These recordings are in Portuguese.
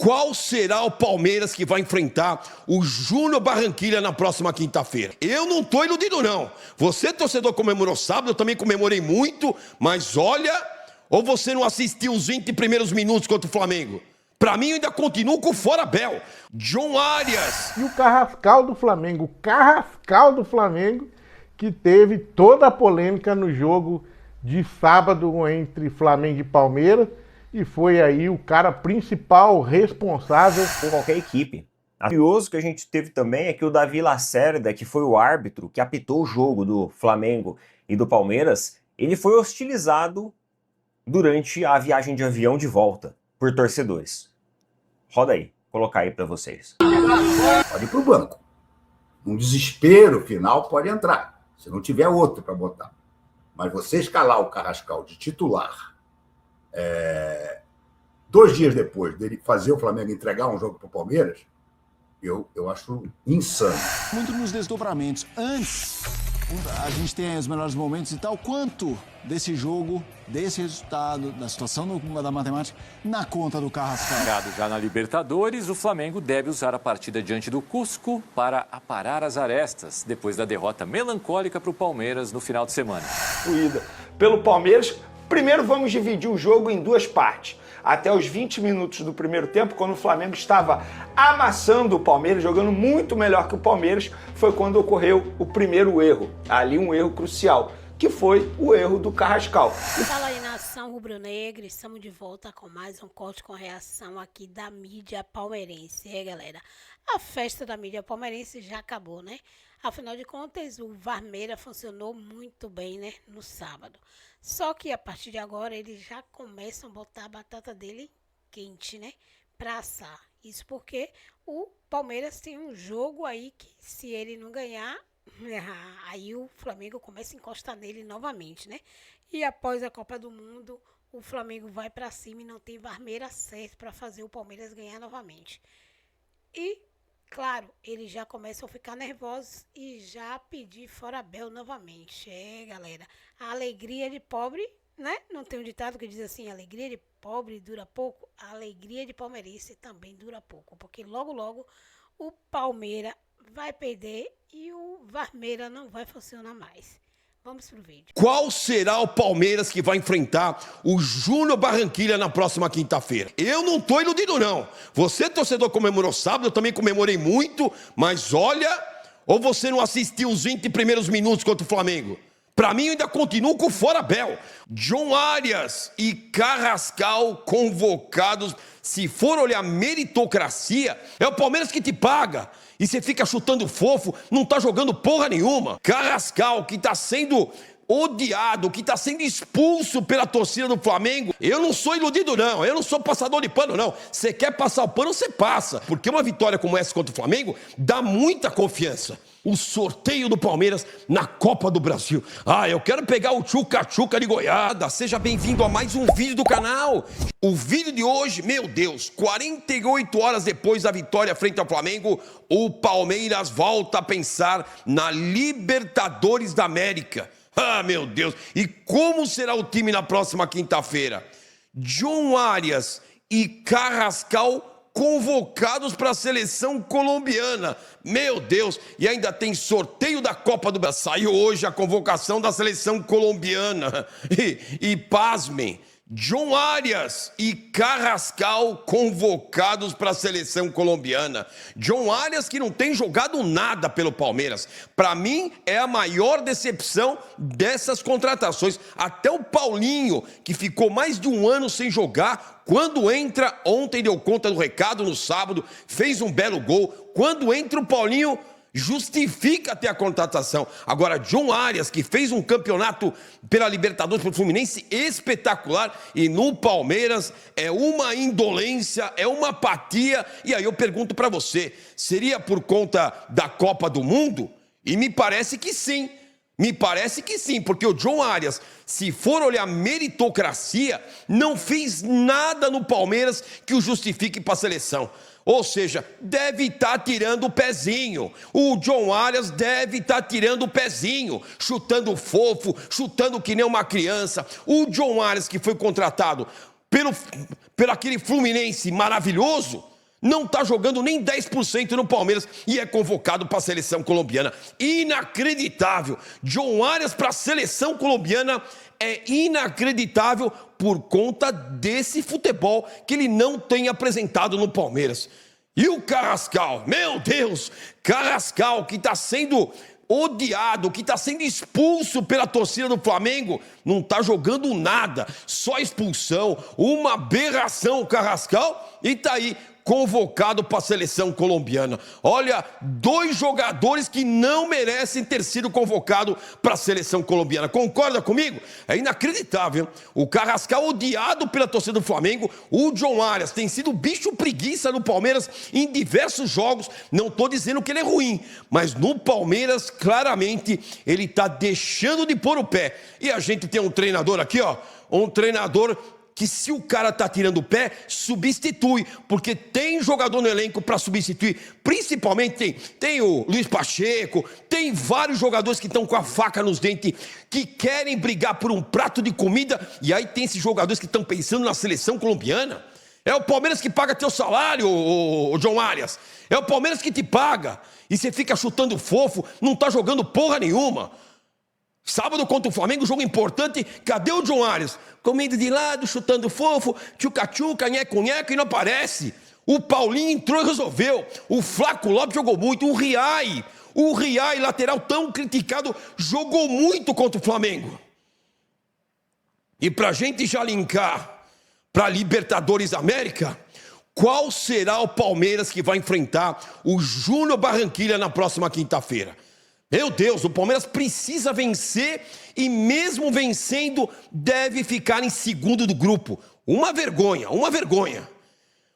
Qual será o Palmeiras que vai enfrentar o Júnior Barranquilla na próxima quinta-feira? Eu não tô iludido, não. Você, torcedor, comemorou sábado, eu também comemorei muito, mas olha, ou você não assistiu os 20 primeiros minutos contra o Flamengo? Pra mim, eu ainda continuo com o fora Bel. John Arias. E o Carrascal do Flamengo, que teve toda a polêmica no jogo de sábado entre Flamengo e Palmeiras, e foi aí o cara principal responsável por qualquer equipe. O curioso que a gente teve também é que o Davi Lacerda, que foi o árbitro que apitou o jogo do Flamengo e do Palmeiras, ele foi hostilizado durante a viagem de avião de volta por torcedores. Roda aí, colocar aí para vocês. Pode ir pro banco. Num desespero final pode entrar, se não tiver outro para botar. Mas você escalar o Carrascal de titular 2 dias depois dele fazer o Flamengo entregar um jogo para o Palmeiras, eu acho insano. Muito nos desdobramentos. Antes, a gente tem os melhores momentos e tal. Quanto desse jogo, desse resultado, da situação da matemática, na conta do Carrascal? Já na Libertadores, o Flamengo deve usar a partida diante do Cusco para aparar as arestas, depois da derrota melancólica para o Palmeiras no final de semana. Pelo Palmeiras, primeiro vamos dividir o jogo em 2 partes. Até os 20 minutos do primeiro tempo, quando o Flamengo estava amassando o Palmeiras, jogando muito melhor que o Palmeiras, foi quando ocorreu o primeiro erro. Ali um erro crucial, que foi o erro do Carrascal. Fala aí, nação rubro-negra, estamos de volta com mais um corte com reação aqui da mídia palmeirense. E aí, galera, a festa da mídia palmeirense já acabou, né? Afinal de contas, o Varmeira funcionou muito bem, né, no sábado. Só que a partir de agora eles já começam a botar a batata dele quente, né, pra assar. Isso porque o Palmeiras tem um jogo aí que, se ele não ganhar, aí o Flamengo começa a encostar nele novamente, né? E após a Copa do Mundo, o Flamengo vai pra cima e não tem Varmeira certo para fazer o Palmeiras ganhar novamente. E claro, eles já começam a ficar nervosos e já pedir fora Bel novamente. Galera, a alegria de pobre, né? Não tem um ditado que diz assim, alegria de pobre dura pouco? A alegria de palmeirense também dura pouco, porque logo, logo o Palmeiras vai perder e o Varmeira não vai funcionar mais. Vamos pro vídeo. Qual será o Palmeiras que vai enfrentar o Júnior Barranquilla na próxima quinta-feira? Eu não tô iludido, não. Você, torcedor, comemorou sábado, eu também comemorei muito, mas olha, ou você não assistiu os 20 primeiros minutos contra o Flamengo? Pra mim, eu ainda continuo com o fora Bel. John Arias e Carrascal convocados. Se for olhar meritocracia, é o Palmeiras que te paga. E você fica chutando fofo, não tá jogando porra nenhuma. Carrascal, que tá sendo odiado, que tá sendo expulso pela torcida do Flamengo. Eu não sou iludido, não. Eu não sou passador de pano, não. Você quer passar o pano, você passa. Porque uma vitória como essa contra o Flamengo dá muita confiança. O sorteio do Palmeiras na Copa do Brasil. Eu quero pegar o tchuca-tchuca de goiada. Seja bem-vindo a mais um vídeo do canal. O vídeo de hoje, meu Deus, 48 horas depois da vitória frente ao Flamengo, o Palmeiras volta a pensar na Libertadores da América. Meu Deus. E como será o time na próxima quinta-feira? John Arias e Carrascal convocados para a seleção colombiana. Meu Deus, e ainda tem sorteio da Copa do Brasil. Saiu hoje a convocação da seleção colombiana. E pasmem, John Arias e Carrascal convocados para a seleção colombiana. John Arias que não tem jogado nada pelo Palmeiras. Para mim é a maior decepção dessas contratações. Até o Paulinho, que ficou mais de 1 ano sem jogar, quando entra, ontem deu conta do recado no sábado, fez um belo gol. Quando entra o Paulinho, justifica até a contratação. Agora, John Arias, que fez um campeonato pela Libertadores pelo Fluminense espetacular, e no Palmeiras é uma indolência, é uma apatia. E aí eu pergunto para você, seria por conta da Copa do Mundo? E me parece que sim. Me parece que sim, porque o John Arias, se for olhar meritocracia, não fez nada no Palmeiras que o justifique para a seleção. Ou seja, deve estar tirando o pezinho. O John Arias deve estar tirando o pezinho, chutando fofo, chutando que nem uma criança. O John Arias, que foi contratado pelo aquele Fluminense maravilhoso, Não está jogando nem 10% no Palmeiras e é convocado para a seleção colombiana. Inacreditável. John Arias para a seleção colombiana é inacreditável por conta desse futebol que ele não tem apresentado no Palmeiras. E o Carrascal, meu Deus, Carrascal que está sendo odiado, que está sendo expulso pela torcida do Flamengo, não está jogando nada, só expulsão, uma aberração o Carrascal, e está aí convocado para a seleção colombiana. Olha, 2 jogadores que não merecem ter sido convocados para a seleção colombiana. Concorda comigo? É inacreditável. O Carrascal odiado pela torcida do Flamengo. O John Arias tem sido bicho preguiça no Palmeiras em diversos jogos. Não estou dizendo que ele é ruim, mas no Palmeiras, claramente, ele está deixando de pôr o pé. E a gente tem um treinador aqui, ó, um treinador que se o cara tá tirando o pé, substitui, porque tem jogador no elenco para substituir, principalmente tem o Luiz Pacheco, tem vários jogadores que estão com a faca nos dentes, que querem brigar por um prato de comida, e aí tem esses jogadores que estão pensando na seleção colombiana. É o Palmeiras que paga teu salário, o John Arias, é o Palmeiras que te paga, e você fica chutando fofo, não tá jogando porra nenhuma. Sábado contra o Flamengo, jogo importante, cadê o John Arias? Comendo de lado, chutando fofo, tchuca-tchuca, nheco-nheco e não aparece. O Paulinho entrou e resolveu. O Flaco Lopes jogou muito. O Riai, lateral tão criticado, jogou muito contra o Flamengo. E pra gente já linkar pra Libertadores América, qual será o Palmeiras que vai enfrentar o Júnior Barranquilla na próxima quinta-feira? Meu Deus, o Palmeiras precisa vencer e mesmo vencendo deve ficar em segundo do grupo. Uma vergonha.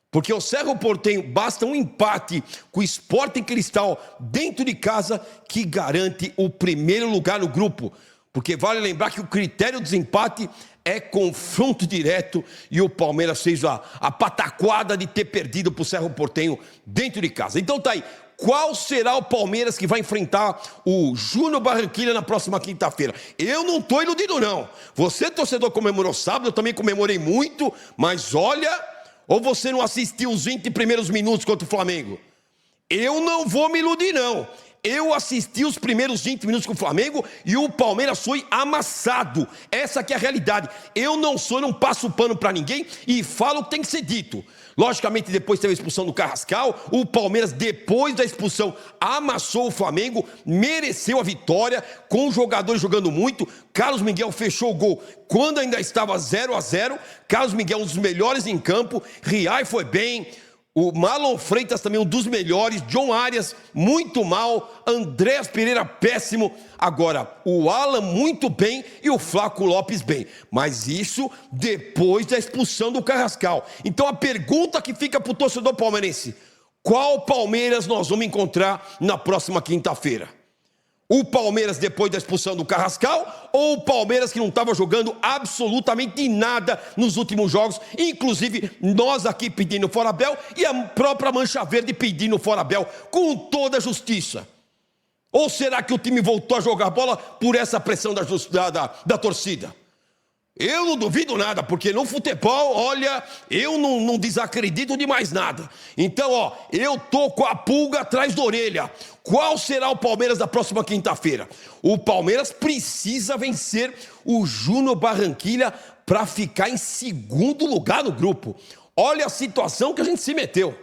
Porque o Cerro Porteño basta um empate com o Sporting Cristal dentro de casa que garante o primeiro lugar no grupo. Porque vale lembrar que o critério do desempate é confronto direto e o Palmeiras fez a pataquada de ter perdido para o Cerro Porteño dentro de casa. Então tá aí. Qual será o Palmeiras que vai enfrentar o Júnior Barranquilla na próxima quinta-feira? Eu não estou iludido, não. Você, torcedor, comemorou sábado, eu também comemorei muito, mas olha, ou você não assistiu os 20 primeiros minutos contra o Flamengo? Eu não vou me iludir, não. Eu assisti os primeiros 20 minutos com o Flamengo e o Palmeiras foi amassado. Essa que é a realidade. Eu não passo pano para ninguém e falo o que tem que ser dito. Logicamente, depois teve a expulsão do Carrascal, o Palmeiras, depois da expulsão, amassou o Flamengo, mereceu a vitória, com os jogadores jogando muito. Carlos Miguel fechou o gol quando ainda estava 0-0. Carlos Miguel, um dos melhores em campo. Riai foi bem. O Marlon Freitas também um dos melhores, John Arias muito mal, Andrés Pereira péssimo, agora o Alan muito bem e o Flaco Lopes bem, mas isso depois da expulsão do Carrascal. Então a pergunta que fica para o torcedor palmeirense, qual Palmeiras nós vamos encontrar na próxima quinta-feira? O Palmeiras depois da expulsão do Carrascal ou o Palmeiras que não estava jogando absolutamente nada nos últimos jogos, inclusive nós aqui pedindo fora Abel e a própria Mancha Verde pedindo fora Abel com toda a justiça? Ou será que o time voltou a jogar bola por essa pressão da torcida? Eu não duvido nada, porque no futebol, olha, eu não desacredito de mais nada. Então, ó, eu tô com a pulga atrás da orelha. Qual será o Palmeiras da próxima quinta-feira? O Palmeiras precisa vencer o Júnior Barranquilla para ficar em segundo lugar no grupo. Olha a situação que a gente se meteu.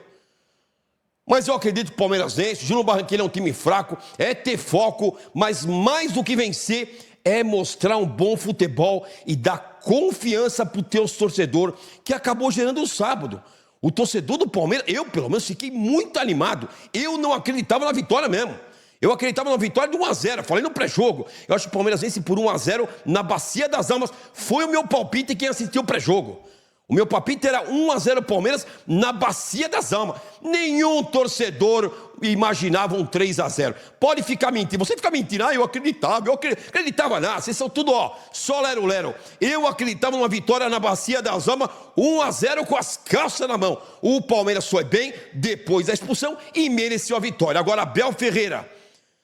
Mas eu acredito que o Palmeiras vence. O Júnior Barranquilla é um time fraco, é ter foco, mas mais do que vencer é mostrar um bom futebol e dar confiança para o teu torcedor, que acabou gerando o sábado. O torcedor do Palmeiras, eu pelo menos fiquei muito animado. Eu não acreditava na vitória mesmo. Eu acreditava na vitória de 1-0, falei no pré-jogo. Eu acho que o Palmeiras vence por 1-0 na Bacia das Almas. Foi o meu palpite quem assistiu o pré-jogo. O meu palpite era 1-0 Palmeiras na Bacia das Almas. Nenhum torcedor imaginava um 3-0. Pode ficar mentindo. Você fica mentindo. Eu acreditava nada. Vocês são tudo, ó, só lero-lero. Eu acreditava numa vitória na Bacia das Almas, 1-0 com as calças na mão. O Palmeiras foi bem depois da expulsão e mereceu a vitória. Agora, Abel Ferreira,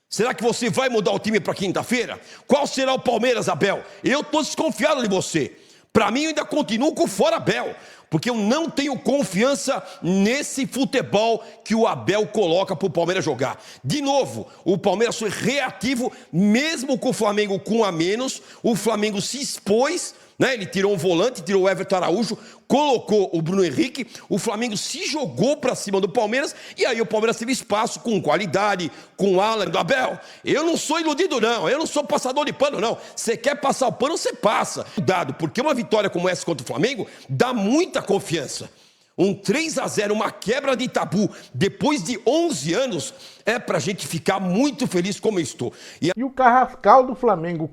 será que você vai mudar o time para quinta-feira? Qual será o Palmeiras, Abel? Eu estou desconfiado de você. Para mim, eu ainda continuo com fora Abel, porque eu não tenho confiança nesse futebol que o Abel coloca para o Palmeiras jogar. De novo, o Palmeiras foi reativo, mesmo com o Flamengo com a menos, o Flamengo se expôs, né? Ele tirou um volante, tirou o Everton Araújo, colocou o Bruno Henrique, o Flamengo se jogou para cima do Palmeiras, e aí o Palmeiras teve espaço com qualidade, com Alan, do Abel. Eu não sou iludido não, eu não sou passador de pano não. Você quer passar o pano, você passa. Cuidado, porque uma vitória como essa contra o Flamengo dá muita confiança. Um 3-0, uma quebra de tabu, depois de 11 anos, é pra gente ficar muito feliz como eu estou. E o Carrascal do Flamengo,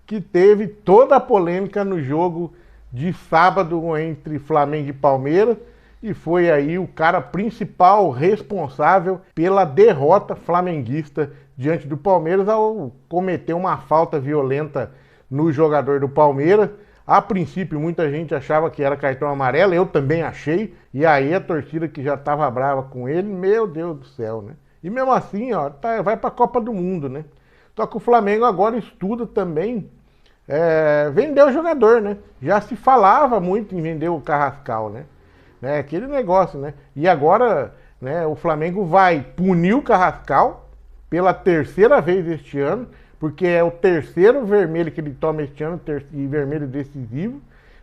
que teve toda a polêmica no jogo de sábado entre Flamengo e Palmeiras, e foi aí o cara principal responsável pela derrota flamenguista diante do Palmeiras ao cometer uma falta violenta no jogador do Palmeiras. A princípio, muita gente achava que era cartão amarelo, eu também achei, e aí a torcida que já estava brava com ele, meu Deus do céu, né? E mesmo assim, ó, vai para a Copa do Mundo, né? Só que o Flamengo agora estuda também vender o jogador, né? Já se falava muito em vender o Carrascal, né? Aquele negócio, né? E agora, né, o Flamengo vai punir o Carrascal pela terceira vez este ano, porque é o terceiro vermelho que ele toma este ano, e vermelho decisivo,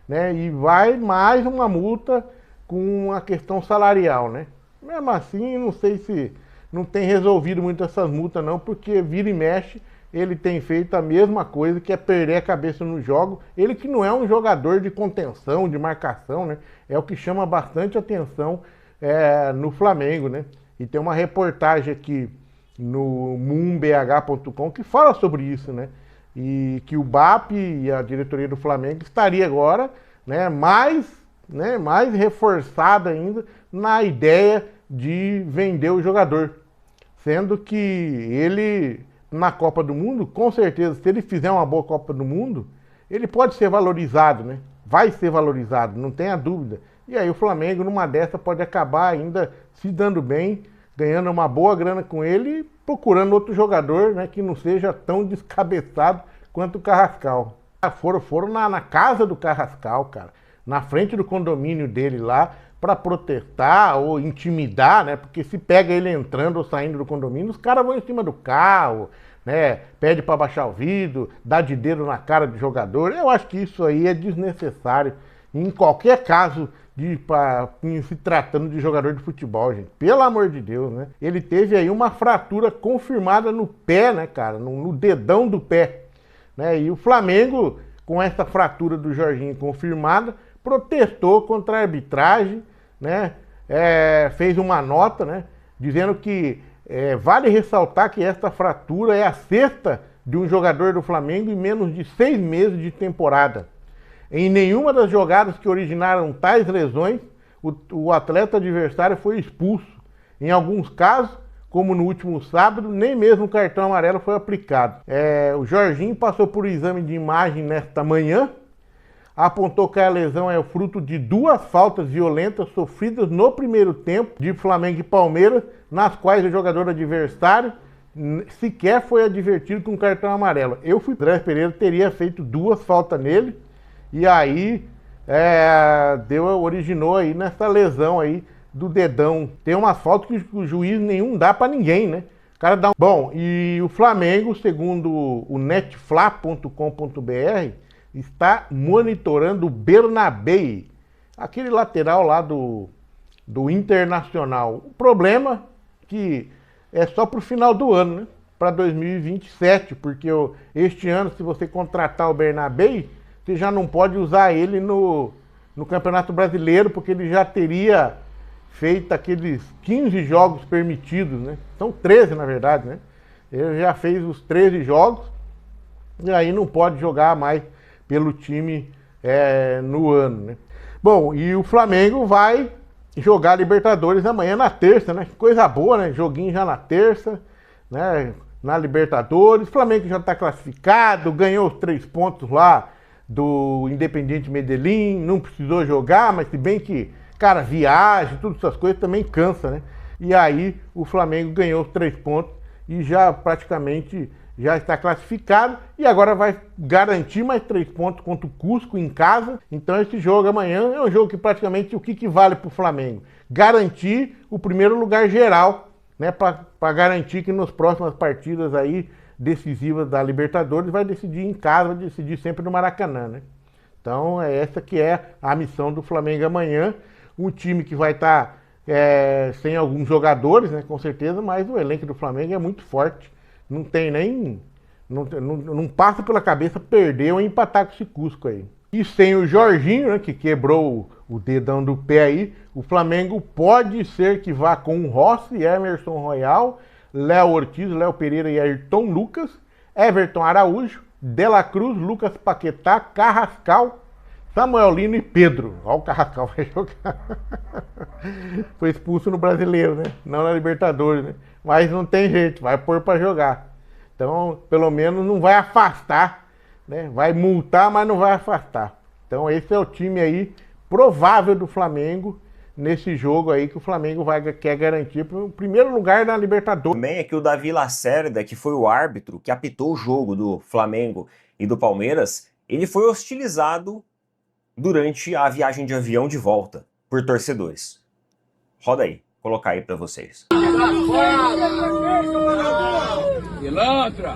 né? E vai mais uma multa com a questão salarial, né? Mesmo assim, não sei se não tem resolvido muito essas multas não, porque vira e mexe, ele tem feito a mesma coisa, que é perder a cabeça no jogo. Ele que não é um jogador de contenção, de marcação, né? É o que chama bastante atenção no Flamengo, né? E tem uma reportagem aqui no mumbh.com que fala sobre isso, né? E que o BAP e a diretoria do Flamengo estaria agora, né, mais reforçada ainda na ideia de vender o jogador. Sendo que ele, na Copa do Mundo, com certeza, se ele fizer uma boa Copa do Mundo, ele pode ser valorizado, né? Vai ser valorizado, não tenha dúvida. E aí o Flamengo, numa dessa, pode acabar ainda se dando bem, ganhando uma boa grana com ele e procurando outro jogador, né, que não seja tão descabeçado quanto o Carrascal. Foram na casa do Carrascal, cara, na frente do condomínio dele lá, para protestar ou intimidar, né? Porque se pega ele entrando ou saindo do condomínio, os caras vão em cima do carro, né? Pede para baixar o vidro, dá de dedo na cara do jogador. Eu acho que isso aí é desnecessário em qualquer caso se tratando de jogador de futebol, gente. Pelo amor de Deus, né? Ele teve aí uma fratura confirmada no pé, né, cara? No dedão do pé, né? E o Flamengo, com essa fratura do Jorginho confirmada, protestou contra a arbitragem, né? Fez uma nota, né, dizendo que vale ressaltar que esta fratura é a sexta de um jogador do Flamengo em menos de 6 meses de temporada. Em nenhuma das jogadas que originaram tais lesões, o atleta adversário foi expulso. Em alguns casos, como no último sábado, nem mesmo o cartão amarelo foi aplicado. O Jorginho passou por exame de imagem nesta manhã, apontou que a lesão é o fruto de 2 faltas violentas sofridas no primeiro tempo de Flamengo e Palmeiras, nas quais o jogador adversário sequer foi advertido com cartão amarelo. André Pereira teria feito 2 faltas nele, e aí originou aí nessa lesão aí do dedão. Tem umas faltas que o juiz nenhum dá pra ninguém, né? O cara dá Bom, e o Flamengo, segundo o netfla.com.br, está monitorando o Bernabé, aquele lateral lá do Internacional. O problema é que é só para o final do ano, né? Para 2027, porque este ano, se você contratar o Bernabé, você já não pode usar ele no Campeonato Brasileiro, porque ele já teria feito aqueles 15 jogos permitidos, né? São 13, na verdade, né? Ele já fez os 13 jogos e aí não pode jogar mais pelo time no ano, né? Bom, e o Flamengo vai jogar Libertadores amanhã na terça, né? Que coisa boa, né? Joguinho já na terça, né? Na Libertadores. O Flamengo já está classificado, ganhou os 3 pontos lá do Independiente Medellín, não precisou jogar, mas se bem que, cara, viagem, todas essas coisas também cansa, né? E aí o Flamengo ganhou os 3 pontos e já praticamente já está classificado e agora vai garantir mais 3 pontos contra o Cusco em casa. Então esse jogo amanhã é um jogo que praticamente o que vale para o Flamengo? Garantir o primeiro lugar geral, né, para garantir que nas próximas partidas aí decisivas da Libertadores vai decidir em casa, vai decidir sempre no Maracanã, né? Então é essa que é a missão do Flamengo amanhã. Um time que vai estar sem alguns jogadores, né, com certeza, mas o elenco do Flamengo é muito forte. Não tem nem... Não passa pela cabeça perder ou empatar com esse Cusco aí. E sem o Jorginho, né, que quebrou o dedão do pé aí, o Flamengo pode ser que vá com o Rossi, Emerson Royal, Léo Ortiz, Léo Pereira e Ayrton Lucas, Everton Araújo, De La Cruz, Lucas Paquetá, Carrascal, Samuel Lino e Pedro. Olha o Carrascal vai jogar. Foi expulso no Brasileiro, né? Não na Libertadores, né? Mas não tem jeito, vai pôr para jogar. Então, pelo menos não vai afastar, né? Vai multar, mas não vai afastar. Então, esse é o time aí provável do Flamengo nesse jogo aí que o Flamengo quer garantir para o primeiro lugar na Libertadores. Também é que o Davi Lacerda, que foi o árbitro que apitou o jogo do Flamengo e do Palmeiras, ele foi hostilizado durante a viagem de avião de volta por torcedores. Roda aí, vou colocar aí para vocês. Pilantra!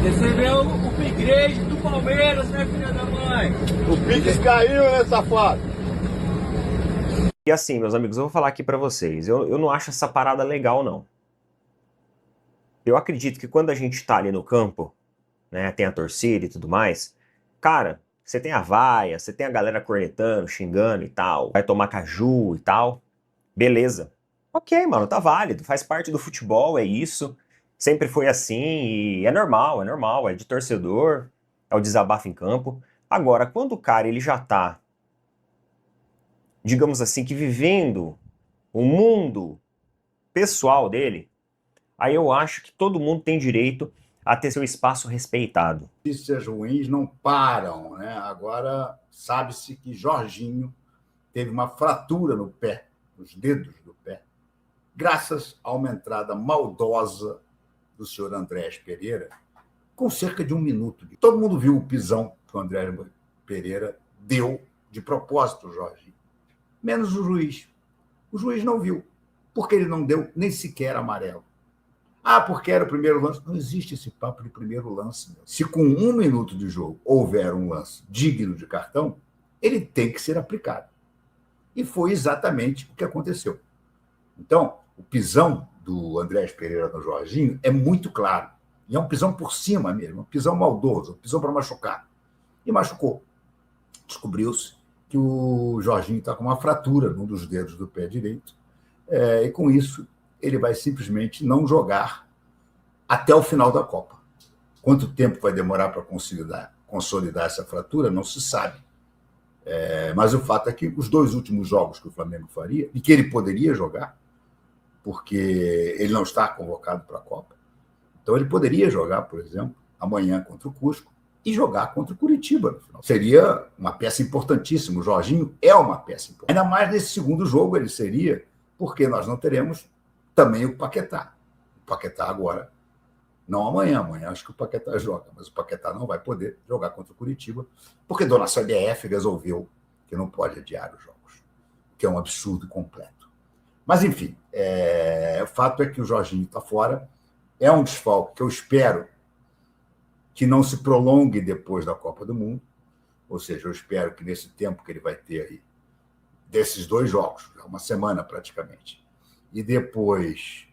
Recebeu o upgrade do Palmeiras, né, filha da mãe? O Pix caiu, né, safado? E assim, meus amigos, eu vou falar aqui para vocês. Eu não acho essa parada legal, não. Eu acredito que quando a gente tá ali no campo, né, tem a torcida e tudo mais, cara, você tem a vaia, você tem a galera cornetando, xingando e tal, vai tomar caju e tal, beleza. Ok, mano, tá válido, faz parte do futebol, é isso. Sempre foi assim e é normal, é de torcedor, é o desabafo em campo. Agora, quando o cara ele já tá, digamos assim, que vivendo o mundo pessoal dele, aí eu acho que todo mundo tem direito a ter seu espaço respeitado. Notícias ruins não param, né? Agora sabe-se que Jorginho teve uma fratura no pé, nos dedos do pé, graças a uma entrada maldosa do senhor Andrés Pereira, com cerca de 1 minuto. Todo mundo viu o pisão que o Andrés Pereira deu de propósito ao Jorginho, menos o juiz. O juiz não viu, porque ele não deu nem sequer amarelo. Ah, porque era o primeiro lance. Não existe esse papo de primeiro lance. Meu. Se com 1 minuto de jogo houver um lance digno de cartão, ele tem que ser aplicado. E foi exatamente o que aconteceu. Então, o pisão do Andrés Pereira no Jorginho é muito claro. E é um pisão por cima mesmo, um pisão maldoso, um pisão para machucar. E machucou. Descobriu-se que o Jorginho está com uma fratura num dos dedos do pé direito. E com isso, ele vai simplesmente não jogar até o final da Copa. Quanto tempo vai demorar para consolidar essa fratura, não se sabe. Mas o fato é que os 2 últimos jogos que o Flamengo faria, e que ele poderia jogar, porque ele não está convocado para a Copa, então ele poderia jogar, por exemplo, amanhã contra o Cusco e jogar contra o Curitiba no final. Seria uma peça importantíssima. O Jorginho é uma peça importante. Ainda mais nesse segundo jogo ele seria, porque nós não teremos também o Paquetá. O Paquetá agora, não amanhã acho que o Paquetá joga, mas o Paquetá não vai poder jogar contra o Curitiba, porque a dona CBF resolveu que não pode adiar os jogos, que é um absurdo completo. Mas, enfim, o fato é que o Jorginho está fora, é um desfalque que eu espero que não se prolongue depois da Copa do Mundo, ou seja, eu espero que nesse tempo que ele vai ter aí, desses 2 jogos, uma semana praticamente, e depois,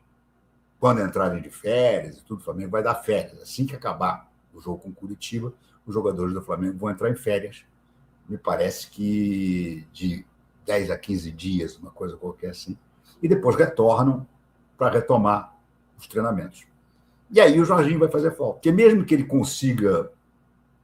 quando entrarem de férias e tudo, o Flamengo vai dar férias. Assim que acabar o jogo com Curitiba, os jogadores do Flamengo vão entrar em férias. Me parece que de 10 a 15 dias, uma coisa qualquer assim. E depois retornam para retomar os treinamentos. E aí o Jorginho vai fazer falta. Porque mesmo que ele consiga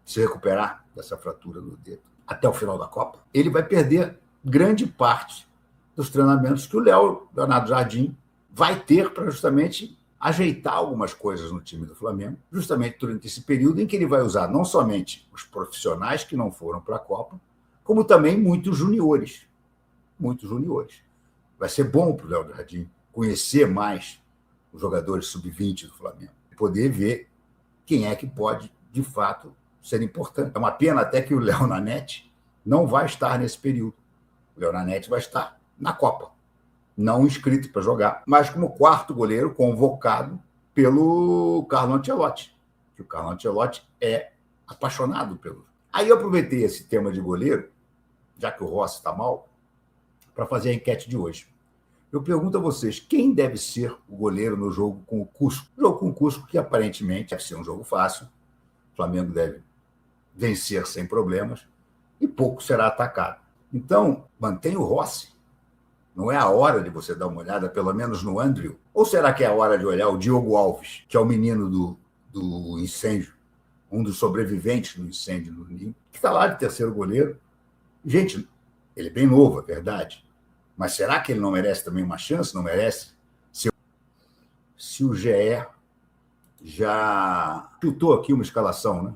se recuperar dessa fratura no dedo até o final da Copa, ele vai perder grande parte dos treinamentos que o Leonardo Jardim vai ter para justamente ajeitar algumas coisas no time do Flamengo, justamente durante esse período em que ele vai usar não somente os profissionais que não foram para a Copa, como também muitos juniores. Vai ser bom para o Léo Jardim conhecer mais os jogadores sub-20 do Flamengo. Poder ver quem é que pode, de fato, ser importante. É uma pena até que o Léo Nanete não vai estar nesse período. O Léo Nanete vai estar na Copa, não inscrito para jogar, mas como quarto goleiro convocado pelo Carlo Ancelotti, que o Carlo Ancelotti é apaixonado pelo. Aí eu aproveitei esse tema de goleiro, já que o Rossi está mal, para fazer a enquete de hoje. Eu pergunto a vocês, quem deve ser o goleiro no jogo com o Cusco? O jogo com o Cusco, que aparentemente deve ser um jogo fácil, o Flamengo deve vencer sem problemas e pouco será atacado. Então, mantenha o Rossi. Não é a hora de você dar uma olhada, pelo menos no Andrew? Ou será que é a hora de olhar o Diogo Alves, que é o menino do incêndio, um dos sobreviventes do incêndio no Ninho, que está lá de terceiro goleiro? Gente, ele é bem novo, é verdade. Mas será que ele não merece também uma chance? Não merece? Se o GE já chutou aqui uma escalação, né?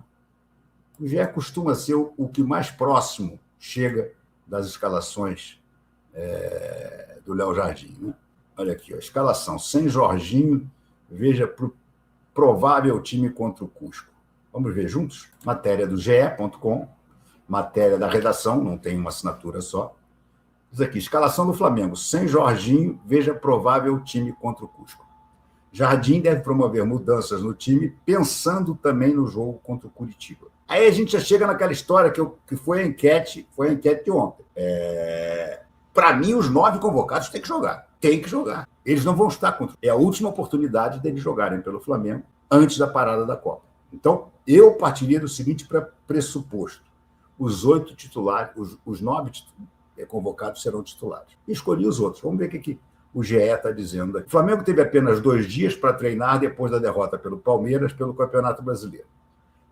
O GE costuma ser o que mais próximo chega das escalações do Léo Jardim, né? Olha aqui, a escalação. Sem Jorginho, veja para o provável time contra o Cusco. Vamos ver juntos? Matéria do ge.com, matéria da redação, não tem uma assinatura só. Diz aqui, escalação do Flamengo. Sem Jorginho, veja provável time contra o Cusco. Jardim deve promover mudanças no time, pensando também no jogo contra o Curitiba. Aí a gente já chega naquela história que foi a enquete de ontem. Para mim, os 9 convocados têm que jogar. Tem que jogar. Eles não vão estar contra. É a última oportunidade deles jogarem pelo Flamengo antes da parada da Copa. Então, eu partiria do seguinte pressuposto. Os 8 titulares, os 9 convocados serão titulares. E escolhi os outros. Vamos ver o que o GE está dizendo aqui. O Flamengo teve apenas 2 dias para treinar depois da derrota pelo Palmeiras pelo Campeonato Brasileiro.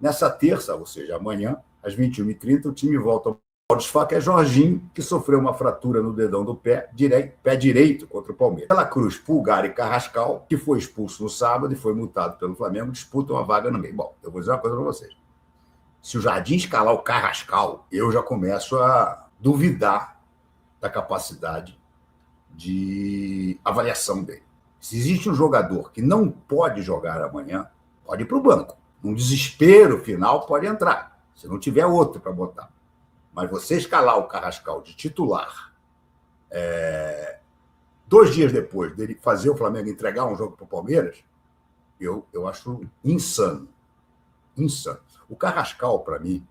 Nessa terça, ou seja, amanhã, às 21h30, o time volta ao desfalque. É Jorginho, que sofreu uma fratura no dedão do pé direito contra o Palmeiras. Dela Cruz, Pulgar e Carrascal, que foi expulso no sábado e foi multado pelo Flamengo, disputam a vaga no meio. Bom, eu vou dizer uma coisa para vocês. Se o Jardim escalar o Carrascal, eu já começo a duvidar da capacidade de avaliação dele. Se existe um jogador que não pode jogar amanhã, pode ir para o banco. Num desespero final, pode entrar, se não tiver outro para botar. Mas você escalar o Carrascal de titular 2 dias depois dele fazer o Flamengo entregar um jogo para o Palmeiras, eu acho insano. Insano. O Carrascal, para mim,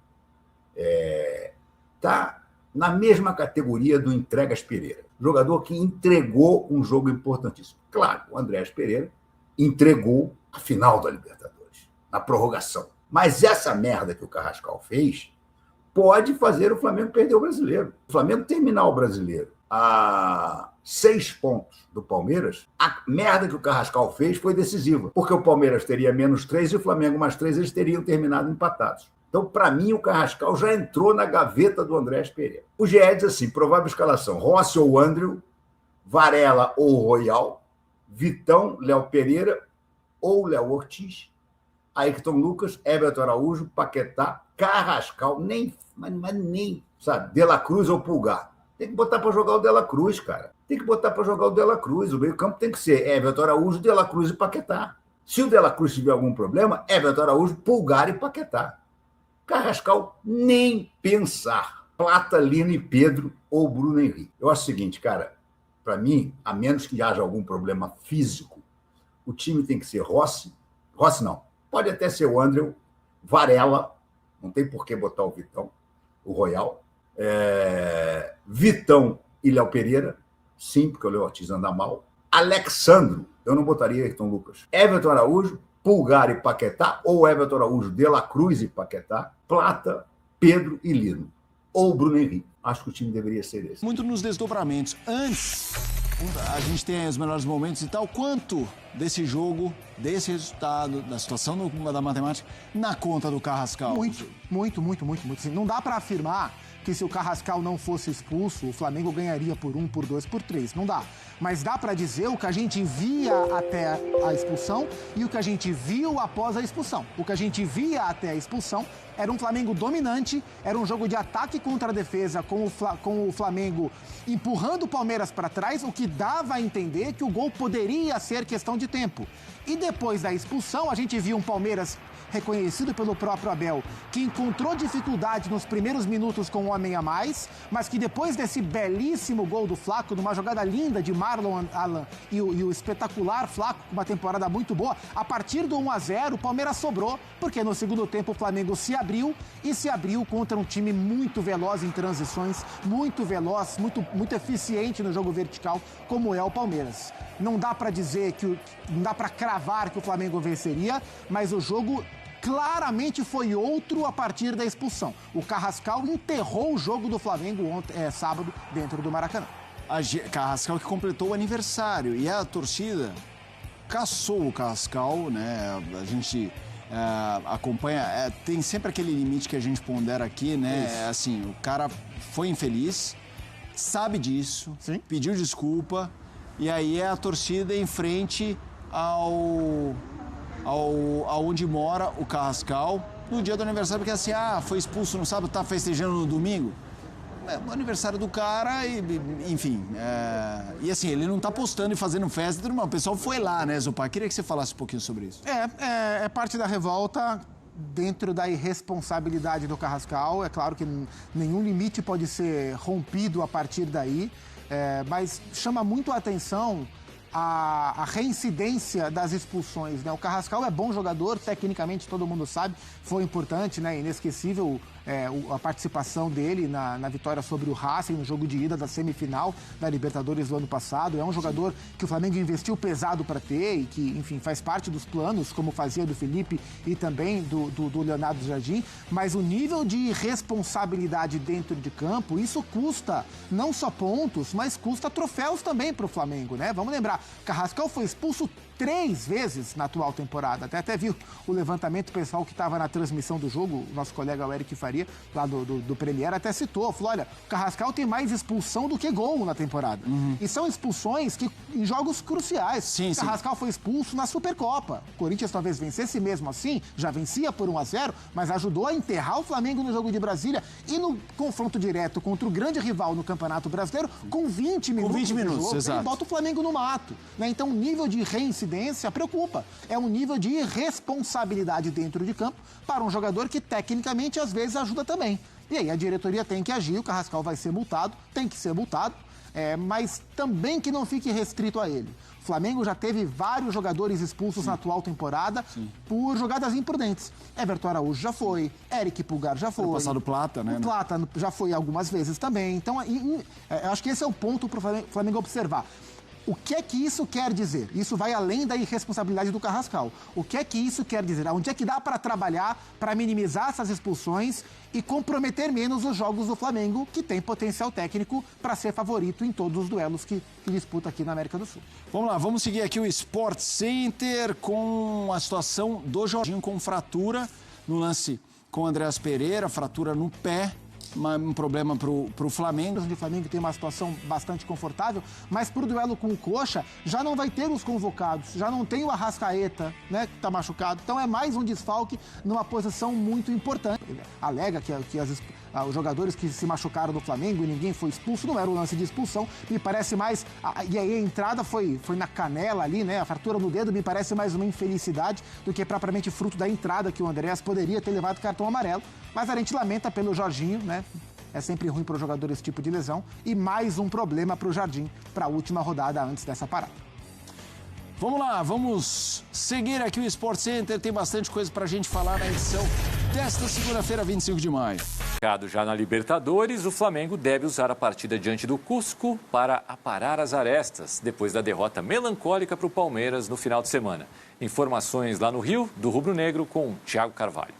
está na mesma categoria do Entregas Pereira. Jogador que entregou um jogo importantíssimo. Claro, o Andrés Pereira entregou a final da Libertadores, na prorrogação. Mas essa merda que o Carrascal fez pode fazer o Flamengo perder o Brasileiro. O Flamengo terminar o Brasileiro a 6 pontos do Palmeiras, a merda que o Carrascal fez foi decisiva, porque o Palmeiras teria -3 e o Flamengo +3, eles teriam terminado empatados. Então, para mim, o Carrascal já entrou na gaveta do Andrés Pereira. O GE diz assim, provável escalação, Rossi ou Andrew, Varela ou Royal, Vitão, Léo Pereira ou Léo Ortiz, Ayrton Lucas, Everton Araújo, Paquetá, Carrascal, nem, sabe, De La Cruz ou Pulgar. Tem que botar para jogar o De La Cruz, cara. Tem que botar para jogar o De La Cruz. O meio-campo tem que ser Everton Araújo, De La Cruz e Paquetá. Se o De La Cruz tiver algum problema, Everton Araújo, Pulgar e Paquetá. Carrascal, nem pensar. Plata, Lino e Pedro ou Bruno Henrique. Eu acho o seguinte, cara, para mim, a menos que haja algum problema físico, o time tem que ser Rossi não, pode até ser o Andrew, Varela, não tem por que botar o Vitão, o Royal, Vitão e Léo Pereira, sim, porque o Léo Ortiz anda mal, Alexandro, eu não botaria Ayrton Lucas, Everton Araújo, Pulgar e Paquetá, ou Everton Araújo, De La Cruz e Paquetá, Plata, Pedro e Lino, ou Bruno Henrique. Acho que o time deveria ser esse. Muito nos desdobramentos. Antes, a gente tem os melhores momentos e tal. Quanto desse jogo, desse resultado, da situação da matemática, na conta do Carrascal? Muito. Assim, não dá para afirmar que se o Carrascal não fosse expulso, o Flamengo ganharia por 1, por 2, por 3. Não dá. Mas dá para dizer o que a gente via até a expulsão e o que a gente viu após a expulsão. O que a gente via até a expulsão era um Flamengo dominante, era um jogo de ataque contra a defesa, com o Flamengo empurrando o Palmeiras para trás, o que dava a entender que o gol poderia ser questão de tempo. E depois da expulsão, a gente viu um Palmeiras reconhecido pelo próprio Abel, que encontrou dificuldade nos primeiros minutos com um homem a mais, mas que depois desse belíssimo gol do Flaco, numa jogada linda de Marlon Alan e o espetacular Flaco, com uma temporada muito boa, a partir do 1-0 o Palmeiras sobrou, porque no segundo tempo o Flamengo se abriu contra um time muito veloz em transições, muito veloz, muito eficiente no jogo vertical, como é o Palmeiras. Não dá para dizer não dá para cravar que o Flamengo venceria, mas o jogo claramente foi outro a partir da expulsão. O Carrascal enterrou o jogo do Flamengo sábado dentro do Maracanã. Carrascal que completou o aniversário e a torcida caçou o Carrascal, né? A gente acompanha, tem sempre aquele limite que a gente pondera aqui, né? Assim, o cara foi infeliz, sabe disso, sim, pediu desculpa e aí é a torcida em frente aonde mora o Carrascal no dia do aniversário, porque assim, foi expulso no sábado, tá festejando no domingo. É o aniversário do cara e, enfim, e assim, ele não tá postando e fazendo festa, mas o pessoal foi lá, né, Zupá? Queria que você falasse um pouquinho sobre isso. É parte da revolta dentro da irresponsabilidade do Carrascal. É claro que nenhum limite pode ser rompido a partir daí, mas chama muito a atenção a reincidência das expulsões, né? O Carrascal é bom jogador, tecnicamente todo mundo sabe, foi importante, né? Inesquecível a participação dele na vitória sobre o Racing, no jogo de ida da semifinal da Libertadores do ano passado. É um jogador que o Flamengo investiu pesado para ter e que, enfim, faz parte dos planos, como fazia do Felipe e também do Leonardo Jardim, mas o nível de responsabilidade dentro de campo, isso custa não só pontos, mas custa troféus também para o Flamengo, né? Vamos lembrar, Carrascal foi expulso 3 vezes na atual temporada. Até viu o levantamento pessoal que estava na transmissão do jogo, o nosso colega Eric Faria, lá do Premier, até citou, falou, olha, o Carrascal tem mais expulsão do que gol na temporada. E são expulsões que em jogos cruciais. Sim, Carrascal foi expulso na Supercopa. O Corinthians talvez vencesse mesmo assim, já vencia por 1-0, mas ajudou a enterrar o Flamengo no jogo de Brasília e no confronto direto contra o grande rival no Campeonato Brasileiro, com 20 minutos de jogo, exato. Ele bota o Flamengo no mato, né? Então o nível de reincidência preocupa. É um nível de responsabilidade dentro de campo para um jogador que tecnicamente às vezes ajuda também. E aí a diretoria tem que agir, o Carrascal vai ser multado, tem que ser multado, mas também que não fique restrito a ele. O Flamengo já teve vários jogadores expulsos na atual temporada por jogadas imprudentes. Everton Araújo já foi, Eric Pulgar já foi. No passado Plata, né? O Plata já foi algumas vezes também. Então, eu acho que esse é o ponto para o Flamengo observar. O que é que isso quer dizer? Isso vai além da irresponsabilidade do Carrascal. O que é que isso quer dizer? Onde é que dá para trabalhar para minimizar essas expulsões e comprometer menos os jogos do Flamengo, que tem potencial técnico para ser favorito em todos os duelos que disputa aqui na América do Sul? Vamos lá, vamos seguir aqui o Sport Center com a situação do Jorginho com fratura no lance com o Andreas Pereira, fratura no pé. Um problema pro Flamengo. O Flamengo tem uma situação bastante confortável, mas pro duelo com o Coxa já não vai ter os convocados, já não tem o Arrascaeta, né, que tá machucado. Então é mais um desfalque numa posição muito importante. Ele alega que os jogadores que se machucaram do Flamengo e ninguém foi expulso, não era o lance de expulsão, me parece mais... E aí a entrada foi na canela ali, né, a fratura no dedo, me parece mais uma infelicidade do que propriamente fruto da entrada que o Andreas poderia ter levado cartão amarelo. Mas a gente lamenta pelo Jorginho, né? É sempre ruim para o jogador esse tipo de lesão. E mais um problema para o Jardim para a última rodada antes dessa parada. Vamos lá, vamos seguir aqui o Sport Center. Tem bastante coisa para a gente falar na edição desta segunda-feira, 25 de maio. Já na Libertadores, o Flamengo deve usar a partida diante do Cusco para aparar as arestas, depois da derrota melancólica para o Palmeiras no final de semana. Informações lá no Rio, do Rubro Negro, com Thiago Carvalho.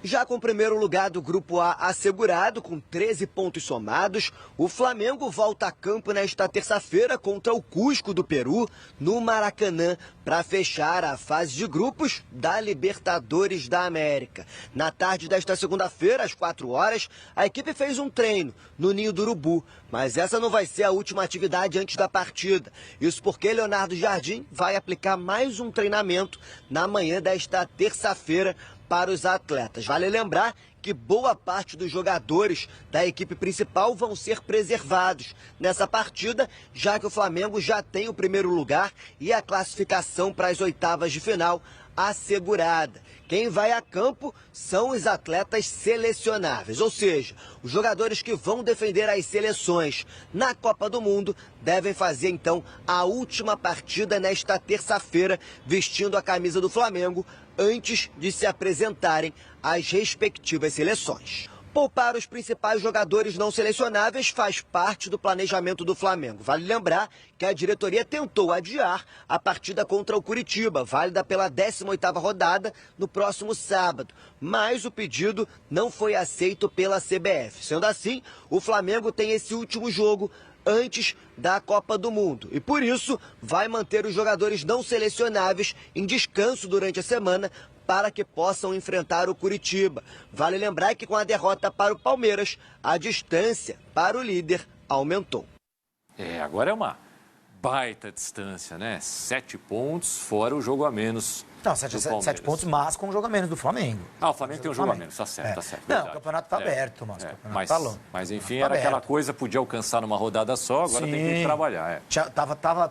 Já com o primeiro lugar do Grupo A assegurado, com 13 pontos somados, o Flamengo volta a campo nesta terça-feira contra o Cusco do Peru, no Maracanã, para fechar a fase de grupos da Libertadores da América. Na tarde desta segunda-feira, às 4 horas, a equipe fez um treino no Ninho do Urubu, mas essa não vai ser a última atividade antes da partida. Isso porque Leonardo Jardim vai aplicar mais um treinamento na manhã desta terça-feira para os atletas. Vale lembrar que boa parte dos jogadores da equipe principal vão ser preservados nessa partida, já que o Flamengo já tem o primeiro lugar e a classificação para as oitavas de final assegurada. Quem vai a campo são os atletas selecionáveis, ou seja, os jogadores que vão defender as seleções na Copa do Mundo devem fazer então a última partida nesta terça-feira, vestindo a camisa do Flamengo, antes de se apresentarem às respectivas seleções. Poupar os principais jogadores não selecionáveis faz parte do planejamento do Flamengo. Vale lembrar que a diretoria tentou adiar a partida contra o Curitiba, válida pela 18ª rodada, no próximo sábado. Mas o pedido não foi aceito pela CBF. Sendo assim, o Flamengo tem esse último jogo antes da Copa do Mundo. E por isso, vai manter os jogadores não selecionáveis em descanso durante a semana para que possam enfrentar o Curitiba. Vale lembrar que com a derrota para o Palmeiras, a distância para o líder aumentou. Agora é uma baita distância, né? 7 pontos, fora o jogo a menos. Não, 7 pontos, mas com o jogo a menos do Flamengo. O Flamengo tem um jogo a menos, tá certo, tá certo. Não, verdade. o campeonato tá aberto, mas tá longe. Mas enfim, era aquela coisa, podia alcançar numa rodada só, agora tem que trabalhar.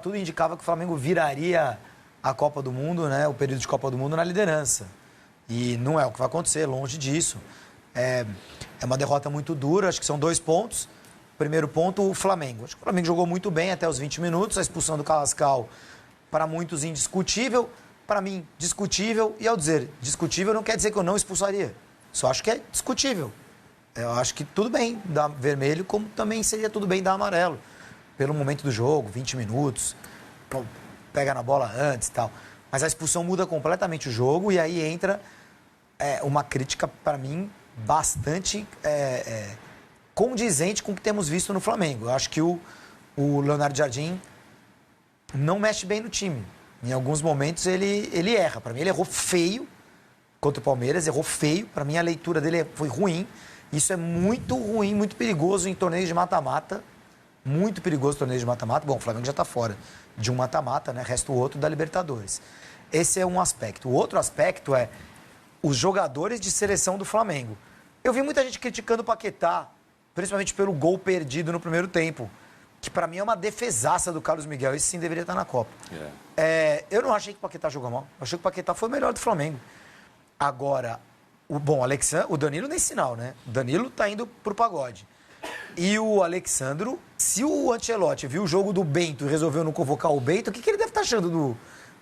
Tudo indicava que o Flamengo viraria a Copa do Mundo, né? O período de Copa do Mundo na liderança. E não é o que vai acontecer, longe disso. É uma derrota muito dura, acho que são 2 pontos. Primeiro ponto, o Flamengo. Acho que o Flamengo jogou muito bem até os 20 minutos. A expulsão do Carrascal, para muitos, indiscutível. Para mim, discutível. E ao dizer discutível, não quer dizer que eu não expulsaria. Só acho que é discutível. Eu acho que tudo bem dar vermelho, como também seria tudo bem dar amarelo. Pelo momento do jogo, 20 minutos, pega na bola antes e tal. Mas a expulsão muda completamente o jogo e aí entra uma crítica, para mim, bastante condizente com o que temos visto no Flamengo. Eu acho que o Leonardo Jardim não mexe bem no time. Em alguns momentos ele erra. Para mim, ele errou feio contra o Palmeiras, errou feio. Para mim, a leitura dele foi ruim. Isso é muito ruim, muito perigoso em torneios de mata-mata. Muito perigoso em torneios de mata-mata. Bom, o Flamengo já está fora de um mata-mata, né? Resta o outro da Libertadores. Esse é um aspecto. O outro aspecto é os jogadores de seleção do Flamengo. Eu vi muita gente criticando o Paquetá, principalmente pelo gol perdido no primeiro tempo, que para mim é uma defesaça do Carlos Miguel. Esse sim deveria estar na Copa. Eu não achei que o Paquetá jogou mal. Eu achei que o Paquetá foi o melhor do Flamengo. Agora, o Danilo nem sinal, né? O Danilo tá indo pro pagode. E o Alexandro, se o Ancelotti viu o jogo do Bento e resolveu não convocar o Bento, o que ele deve estar achando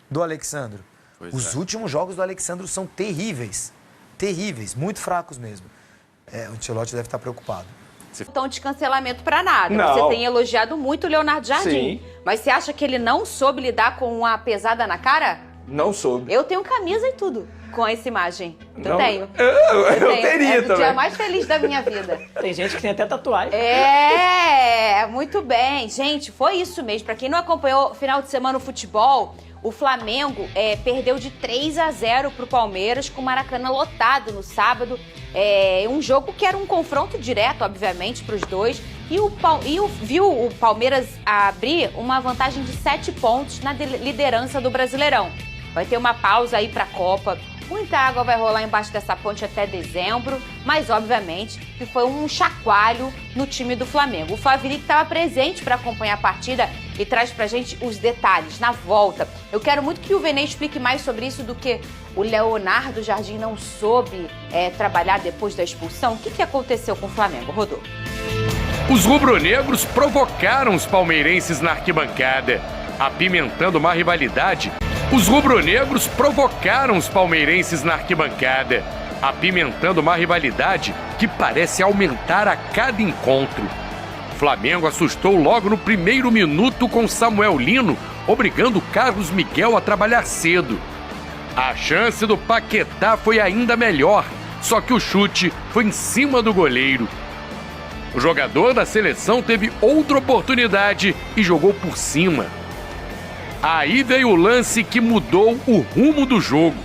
do Alexandro? Os últimos jogos do Alexandro são terríveis. Terríveis, muito fracos mesmo. O Ancelotti deve estar preocupado. Então, de cancelamento para nada. Não. Você tem elogiado muito o Leonardo Jardim. Sim. Mas você acha que ele não soube lidar com uma pesada na cara? Não soube. Eu tenho camisa e tudo com essa imagem. Eu Não. tenho. Eu tenho. teria é o também. dia mais feliz da minha vida. Tem gente que tem até tatuagem. Muito bem. Gente, foi isso mesmo. Pra quem não acompanhou o final de semana no futebol, o Flamengo perdeu de 3-0 pro Palmeiras, com o Maracanã lotado no sábado. Um jogo que era um confronto direto, obviamente, pros dois. Viu o Palmeiras abrir uma vantagem de 7 pontos na liderança do Brasileirão. Vai ter uma pausa aí pra Copa. Muita água vai rolar embaixo dessa ponte até dezembro, mas obviamente que foi um chacoalho no time do Flamengo. O Favili estava presente para acompanhar a partida e traz pra gente os detalhes na volta. Eu quero muito que o Venê explique mais sobre isso do que o Leonardo Jardim não soube trabalhar depois da expulsão. O que aconteceu com o Flamengo, Rodô? Os rubro-negros provocaram os palmeirenses na arquibancada, apimentando uma rivalidade. Os rubro-negros provocaram os palmeirenses na arquibancada, apimentando uma rivalidade que parece aumentar a cada encontro. O Flamengo assustou logo no primeiro minuto com Samuel Lino, obrigando Carlos Miguel a trabalhar cedo. A chance do Paquetá foi ainda melhor, só que o chute foi em cima do goleiro. O jogador da seleção teve outra oportunidade e jogou por cima. Aí veio o lance que mudou o rumo do jogo.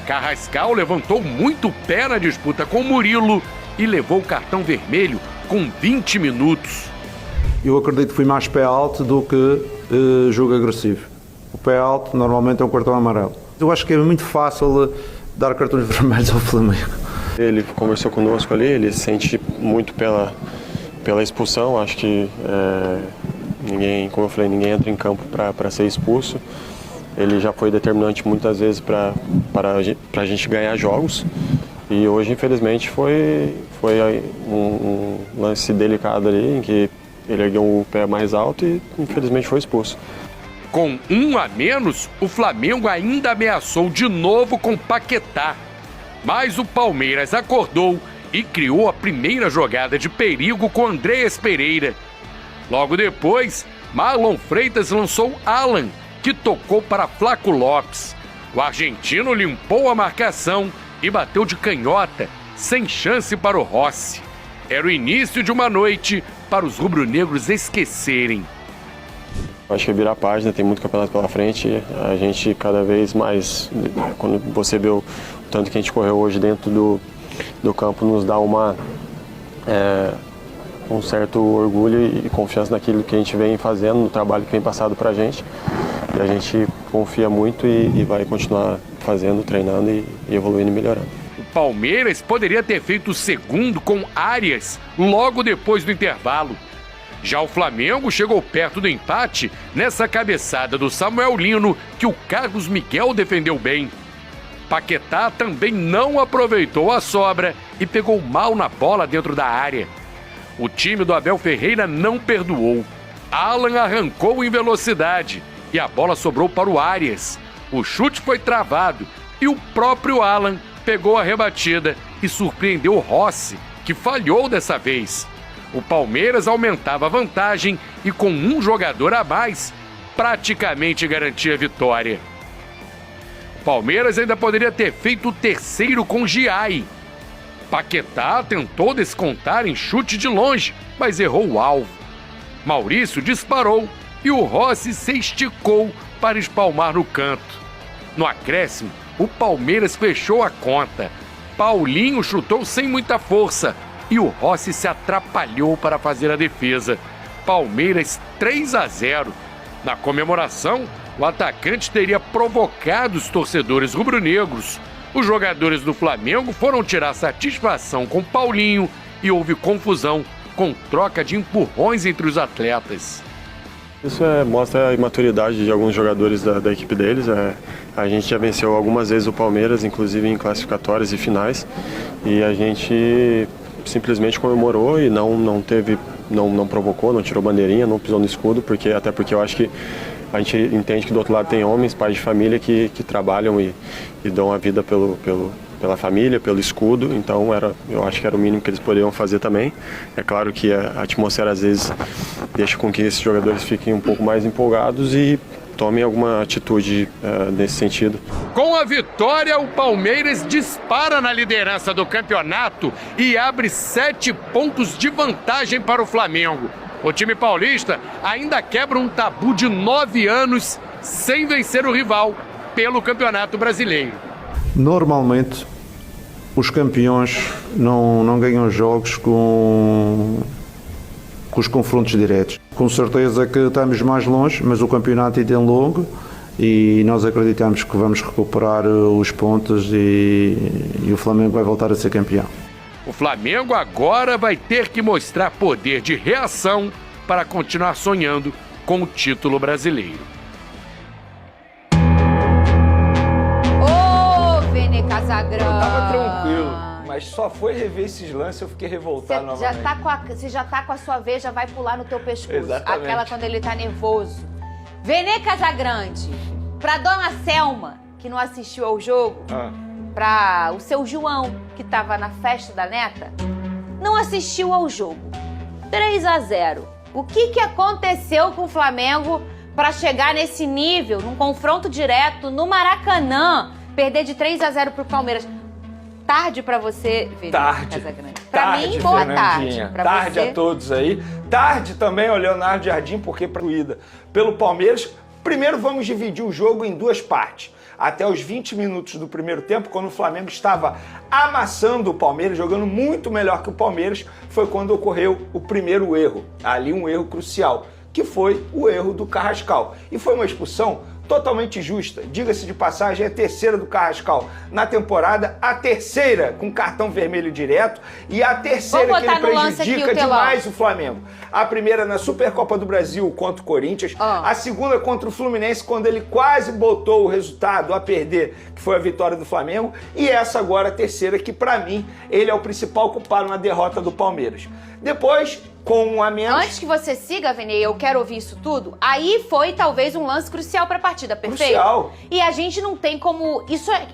Carrascal levantou muito o pé na disputa com Murilo e levou o cartão vermelho com 20 minutos. Eu acredito que fui mais pé alto do que jogo agressivo. O pé alto normalmente é um cartão amarelo. Eu acho que é muito fácil dar cartões vermelhos ao Flamengo. Ele conversou conosco ali, ele sente muito pela expulsão. Acho que ninguém, como eu falei, ninguém entra em campo para ser expulso. Ele já foi determinante muitas vezes para a gente ganhar jogos. E hoje, infelizmente, foi um lance delicado ali, em que ele ergueu o pé mais alto e, infelizmente, foi expulso. Com 1 a menos, o Flamengo ainda ameaçou de novo com Paquetá. Mas o Palmeiras acordou e criou a primeira jogada de perigo com Andréas Pereira. Logo depois, Marlon Freitas lançou Alan, que tocou para Flaco Lopes. O argentino limpou a marcação e bateu de canhota, sem chance para o Rossi. Era o início de uma noite para os rubro-negros esquecerem. Acho que é virar a página, tem muito campeonato pela frente. A gente cada vez mais, quando você vê o tanto que a gente correu hoje dentro do campo, nos dá um certo orgulho e confiança naquilo que a gente vem fazendo, no trabalho que vem passado para a gente. E a gente confia muito e vai continuar fazendo, treinando e evoluindo e melhorando. O Palmeiras poderia ter feito o segundo com Arias logo depois do intervalo. Já o Flamengo chegou perto do empate nessa cabeçada do Samuel Lino, que o Carlos Miguel defendeu bem. Paquetá também não aproveitou a sobra e pegou mal na bola dentro da área. O time do Abel Ferreira não perdoou. Alan arrancou em velocidade e a bola sobrou para o Arias. O chute foi travado e o próprio Alan pegou a rebatida e surpreendeu o Rossi, que falhou dessa vez. O Palmeiras aumentava a vantagem e, com um jogador a mais, praticamente garantia a vitória. O Palmeiras ainda poderia ter feito o terceiro com Giai. Paquetá tentou descontar em chute de longe, mas errou o alvo. Maurício disparou e o Rossi se esticou para espalmar no canto. No acréscimo, o Palmeiras fechou a conta. Paulinho chutou sem muita força e o Rossi se atrapalhou para fazer a defesa. Palmeiras 3 a 0. Na comemoração, o atacante teria provocado os torcedores rubro-negros. Os jogadores do Flamengo foram tirar satisfação com Paulinho e houve confusão com troca de empurrões entre os atletas. Isso mostra a imaturidade de alguns jogadores da equipe deles. A gente já venceu algumas vezes o Palmeiras, inclusive em classificatórias e finais, e a gente simplesmente comemorou e não provocou, não tirou bandeirinha, não pisou no escudo, até porque eu acho que a gente entende que do outro lado tem homens, pais de família que trabalham e dão a vida pela família, pelo escudo. Então eu acho que era o mínimo que eles poderiam fazer também. É claro que a atmosfera às vezes deixa com que esses jogadores fiquem um pouco mais empolgados e tomem alguma atitude nesse sentido. Com a vitória, o Palmeiras dispara na liderança do campeonato e abre 7 pontos de vantagem para o Flamengo. O time paulista ainda quebra um tabu de 9 anos sem vencer o rival pelo Campeonato Brasileiro. Normalmente, os campeões não ganham jogos com os confrontos diretos. Com certeza que estamos mais longe, mas o campeonato ainda é longo e nós acreditamos que vamos recuperar os pontos e o Flamengo vai voltar a ser campeão. O Flamengo agora vai ter que mostrar poder de reação para continuar sonhando com o título brasileiro. Vene Casagrande. Eu tava tranquilo, mas só foi rever esses lances eu fiquei revoltado novamente. Você já tá com a sua vez, já vai pular no teu pescoço. Exatamente. Aquela quando ele tá nervoso. Vene Casagrande, pra dona Selma, que não assistiu ao jogo, pra o seu João, que tava na festa da neta, não assistiu ao jogo. 3 a 0. O que aconteceu com o Flamengo para chegar nesse nível, num confronto direto no Maracanã, perder de 3 a 0 pro Palmeiras? tarde pra você, Vene Casagrande. Pra mim, boa Fernandinha. tarde. Pra Tarde você. a todos aí. Tarde também ao Leonardo Jardim, porque pelo Palmeiras. Primeiro vamos dividir o jogo em duas partes. Até os 20 minutos do primeiro tempo, quando o Flamengo estava amassando o Palmeiras, jogando muito melhor que o Palmeiras, foi quando ocorreu o primeiro erro. Ali um erro crucial, que foi o erro do Carrascal. E foi uma expulsão totalmente justa. Diga-se de passagem, é a terceira do Carrascal na temporada, a terceira com cartão vermelho direto e a terceira que ele prejudica demais o Flamengo. A primeira na Supercopa do Brasil contra o Corinthians, a segunda contra o Fluminense, quando ele quase botou o resultado a perder, que foi a vitória do Flamengo, e essa agora a terceira, que pra mim ele é o principal culpado na derrota do Palmeiras. Depois, com um a menos... Antes que você siga, Vene, eu quero ouvir isso tudo. Aí foi talvez um lance crucial pra partida, perfeito? Crucial. E a gente não tem como...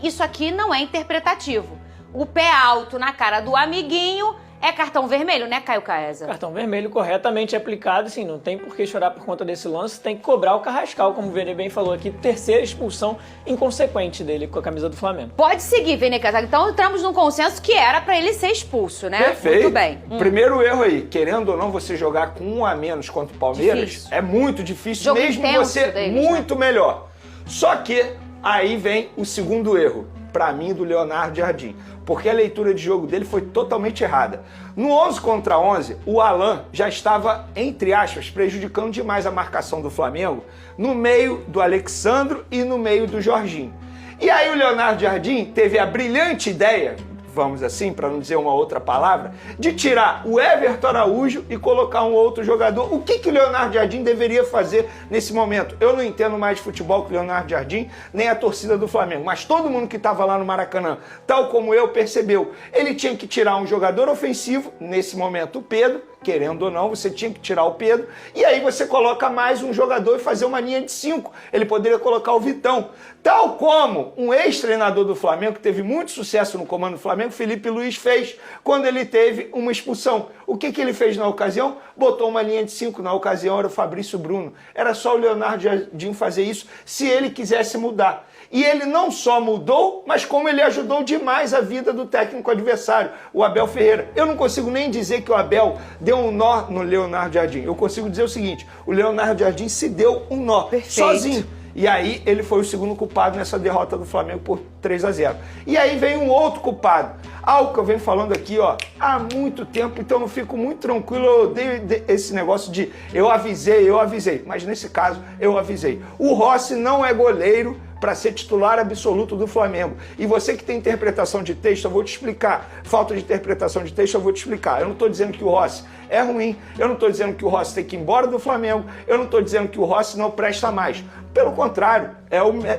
Isso aqui não é interpretativo. O pé alto na cara do amiguinho é cartão vermelho, né, Caio Caesa? Cartão vermelho corretamente aplicado, sim, não tem por que chorar por conta desse lance, tem que cobrar o Carrascal, como o Vene bem falou aqui, terceira expulsão inconsequente dele com a camisa do Flamengo. Pode seguir, Vene Casagrande. Então entramos num consenso que era pra ele ser expulso, né? Perfeito. Muito bem. Primeiro erro aí, querendo ou não, você jogar com um a menos contra o Palmeiras Difícil. é muito difícil, Jogo mesmo intenso você deles, muito melhor. Só que aí vem o segundo erro, pra mim, do Leonardo Jardim, porque a leitura de jogo dele foi totalmente errada. No 11 contra 11, o Alan já estava, entre aspas, prejudicando demais a marcação do Flamengo no meio do Alexandro e no meio do Jorginho. E aí o Leonardo Jardim teve a brilhante ideia, vamos assim, para não dizer uma outra palavra, de tirar o Everton Araújo e colocar um outro jogador. O que o Leonardo Jardim deveria fazer nesse momento? Eu não entendo mais de futebol que o Leonardo Jardim, nem a torcida do Flamengo, mas todo mundo que estava lá no Maracanã, tal como eu, percebeu. Ele tinha que tirar um jogador ofensivo, nesse momento o Pedro, querendo ou não, você tinha que tirar o Pedro, e aí você coloca mais um jogador e fazer uma linha de 5. Ele poderia colocar o Vitão. Tal como um ex-treinador do Flamengo, que teve muito sucesso no comando do Flamengo, Felipe Luiz, fez quando ele teve uma expulsão. O que ele fez na ocasião? Botou uma linha de 5. Na ocasião era o Fabrício Bruno. Era só o Leonardo Jardim fazer isso se ele quisesse mudar. E ele não só mudou, mas como ele ajudou demais a vida do técnico adversário, o Abel Ferreira. Eu não consigo nem dizer que o Abel deu um nó no Leonardo Jardim. Eu consigo dizer o seguinte, o Leonardo Jardim se deu um nó, sozinho. E aí ele foi o segundo culpado nessa derrota do Flamengo por 3-0. E aí vem um outro culpado. Algo que eu venho falando aqui, ó, há muito tempo, então eu fico muito tranquilo, eu odeio esse negócio de eu avisei. Mas nesse caso, eu avisei. O Rossi não é goleiro para ser titular absoluto do Flamengo. E você que tem interpretação de texto, eu vou te explicar. Falta de interpretação de texto, eu vou te explicar. Eu não estou dizendo que o Rossi é ruim, eu não estou dizendo que o Rossi tem que ir embora do Flamengo, eu não estou dizendo que o Rossi não presta mais. Pelo contrário,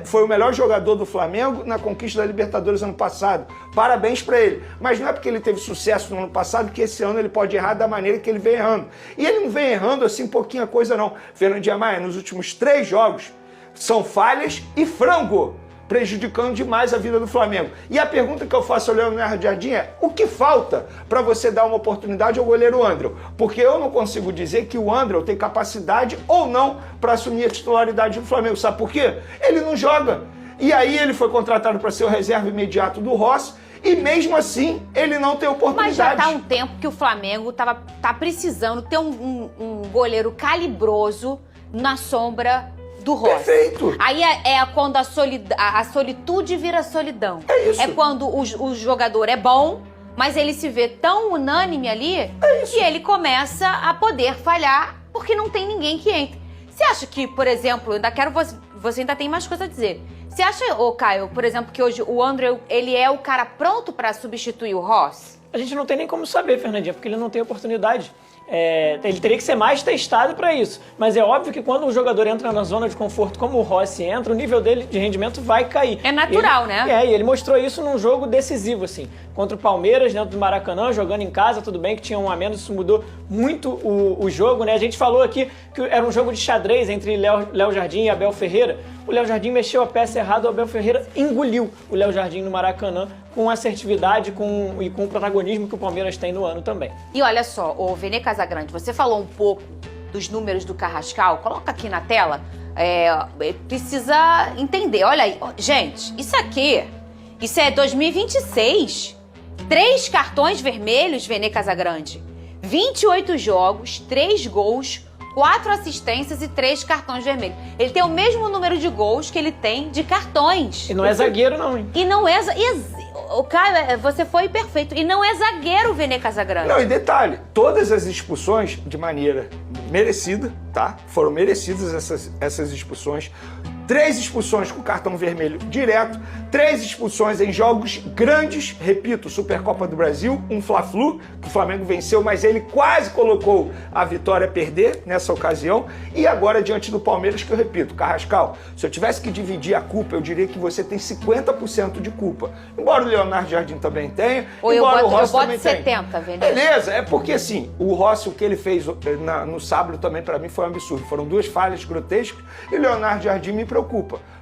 foi o melhor jogador do Flamengo na conquista da Libertadores ano passado. Parabéns para ele. Mas não é porque ele teve sucesso no ano passado que esse ano ele pode errar da maneira que ele vem errando. E ele não vem errando assim pouquinha coisa não. Fernandinho Maia, nos últimos 3 jogos, são falhas e frango, prejudicando demais a vida do Flamengo. E a pergunta que eu faço ao Leonardo Jardim é: o que falta para você dar uma oportunidade ao goleiro André? Porque eu não consigo dizer que o André tem capacidade ou não para assumir a titularidade do Flamengo. Sabe por quê? Ele não joga. E aí ele foi contratado para ser o reserva imediato do Rossi, e mesmo assim ele não tem oportunidade. Mas já tá um tempo que o Flamengo tá precisando ter um goleiro calibroso na sombra do Rossi. Perfeito. Aí é quando a solitude vira solidão. É isso. É quando o jogador é bom, mas ele se vê tão unânime ali que ele começa a poder falhar porque não tem ninguém que entre. Você acha que, por exemplo, você ainda tem mais coisa a dizer. Você acha, ô Caio, por exemplo, que hoje o André, ele é o cara pronto para substituir o Rossi? A gente não tem nem como saber, Fernandinha, porque ele não tem oportunidade. Ele teria que ser mais testado para isso. Mas é óbvio que quando um jogador entra na zona de conforto, como o Rossi entra, o nível dele de rendimento vai cair. É natural, né? E ele mostrou isso num jogo decisivo, assim. Contra o Palmeiras, dentro do Maracanã, jogando em casa, tudo bem que tinha um a menos, isso mudou muito o jogo, né? A gente falou aqui que era um jogo de xadrez entre Léo Jardim e Abel Ferreira. O Léo Jardim mexeu a peça errada, o Abel Ferreira engoliu o Léo Jardim no Maracanã com assertividade e com o protagonismo que o Palmeiras tem no ano também. E olha só, o Vene Casagrande, você falou um pouco dos números do Carrascal, coloca aqui na tela, precisa entender, olha aí, gente, isso é 2026, 3 cartões vermelhos, Vene Casagrande. 28 jogos, 3 gols, 4 assistências e 3 cartões vermelhos. Ele tem o mesmo número de gols que ele tem de cartões. E não é zagueiro, não, hein? E não é... O Caio, você foi perfeito. E não é zagueiro o Vene Casagrande. Não, e detalhe, todas as expulsões de maneira merecida, tá? Foram merecidas essas expulsões. 3 expulsões com cartão vermelho direto, 3 expulsões em jogos grandes, repito, Supercopa do Brasil, um Fla-Flu, que o Flamengo venceu, mas ele quase colocou a vitória a perder nessa ocasião, e agora diante do Palmeiras, que eu repito, Carrascal, se eu tivesse que dividir a culpa, eu diria que você tem 50% de culpa, embora o Leonardo Jardim também tenha, ou embora eu o Rossi boto também 70, tenha. Beleza, é porque assim, o Rossi, o que ele fez no sábado também para mim foi um absurdo, foram 2 falhas grotescas, e o Leonardo Jardim me preocupa,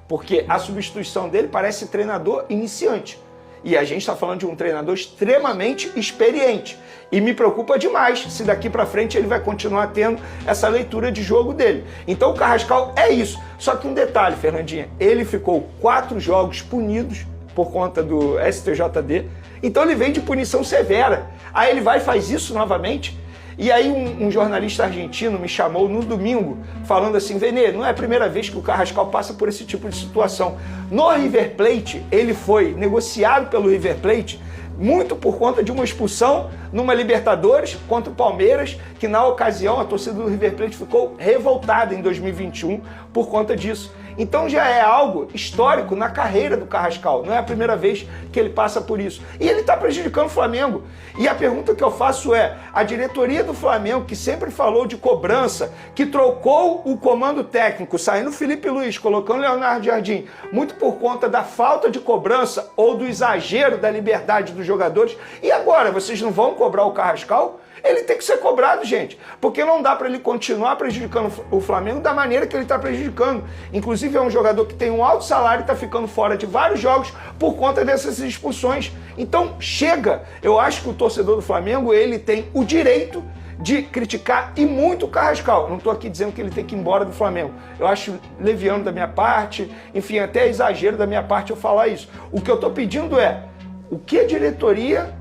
porque a substituição dele parece treinador iniciante. E a gente está falando de um treinador extremamente experiente. E me preocupa demais se daqui para frente ele vai continuar tendo essa leitura de jogo dele. Então o Carrascal é isso. Só que um detalhe, Fernandinha, ele ficou 4 jogos punidos por conta do STJD. Então ele vem de punição severa. Aí ele vai e faz isso novamente. E aí um jornalista argentino me chamou no domingo falando assim, Vene, não é a primeira vez que o Carrascal passa por esse tipo de situação. No River Plate, ele foi negociado pelo River Plate muito por conta de uma expulsão numa Libertadores contra o Palmeiras, que na ocasião a torcida do River Plate ficou revoltada em 2021 por conta disso. Então já é algo histórico na carreira do Carrascal, não é a primeira vez que ele passa por isso. E ele está prejudicando o Flamengo. E a pergunta que eu faço é, a diretoria do Flamengo, que sempre falou de cobrança, que trocou o comando técnico, saindo Felipe Luiz, colocando Leonardo Jardim, muito por conta da falta de cobrança ou do exagero da liberdade dos jogadores, e agora, vocês não vão cobrar o Carrascal? Ele tem que ser cobrado, gente, porque não dá para ele continuar prejudicando o Flamengo da maneira que ele está prejudicando. Inclusive é um jogador que tem um alto salário e está ficando fora de vários jogos por conta dessas expulsões. Então chega, eu acho que o torcedor do Flamengo ele tem o direito de criticar e muito o Carrascal. Não estou aqui dizendo que ele tem que ir embora do Flamengo. Eu acho leviano da minha parte, enfim, até exagero da minha parte eu falar isso. O que eu estou pedindo é, o que a diretoria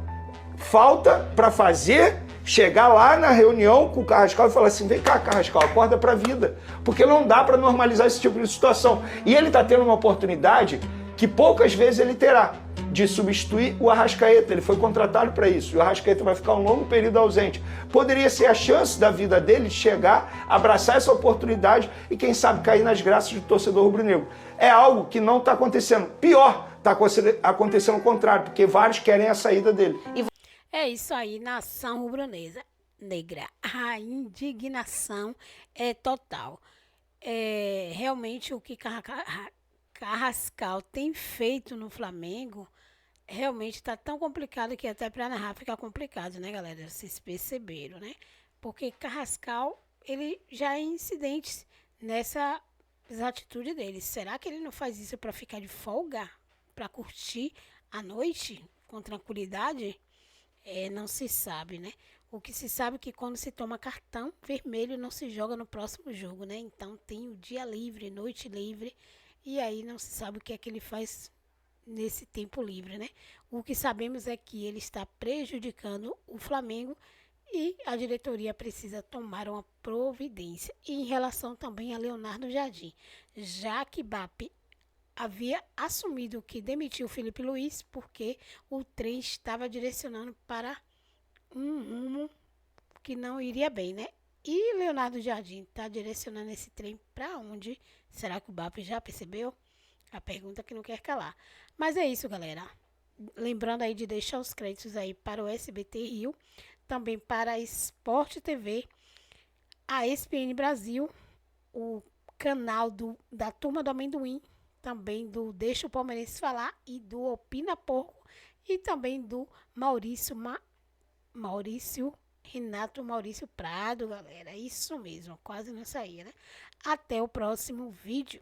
falta para fazer chegar lá na reunião com o Carrascal e falar assim, vem cá, Carrascal, acorda pra vida. Porque não dá para normalizar esse tipo de situação. E ele está tendo uma oportunidade que poucas vezes ele terá de substituir o Arrascaeta. Ele foi contratado para isso. E o Arrascaeta vai ficar um longo período ausente. Poderia ser a chance da vida dele de chegar, abraçar essa oportunidade e quem sabe cair nas graças do torcedor rubro-negro. É algo que não está acontecendo. Pior, está acontecendo o contrário, porque vários querem a saída dele. É isso aí, nação rubro-negra. A indignação é total. Realmente o que Carrascal tem feito no Flamengo realmente está tão complicado que até para narrar fica complicado, né, galera? Vocês perceberam, né? Porque Carrascal, ele já é incidente nessa atitude dele. Será que ele não faz isso para ficar de folga? Para curtir a noite com tranquilidade? Não se sabe, né? O que se sabe é que quando se toma cartão vermelho não se joga no próximo jogo, né? Então tem o dia livre, noite livre, e aí não se sabe o que é que ele faz nesse tempo livre, né? O que sabemos é que ele está prejudicando o Flamengo e a diretoria precisa tomar uma providência. E em relação também a Leonardo Jardim, já que BAP havia assumido que demitiu o Felipe Luiz porque o trem estava direcionando para um rumo que não iria bem, né? E Leonardo Jardim está direcionando esse trem para onde? Será que o BAP já percebeu? A pergunta que não quer calar. Mas é isso, galera. Lembrando aí de deixar os créditos aí para o SBT Rio, também para a Sport TV, a ESPN Brasil, o canal da Turma do Amendoim, também do Deixa o Palmeirense Falar e do Opina Porco e também do Renato Maurício Prado, galera. Isso mesmo, quase não saía, né? Até o próximo vídeo.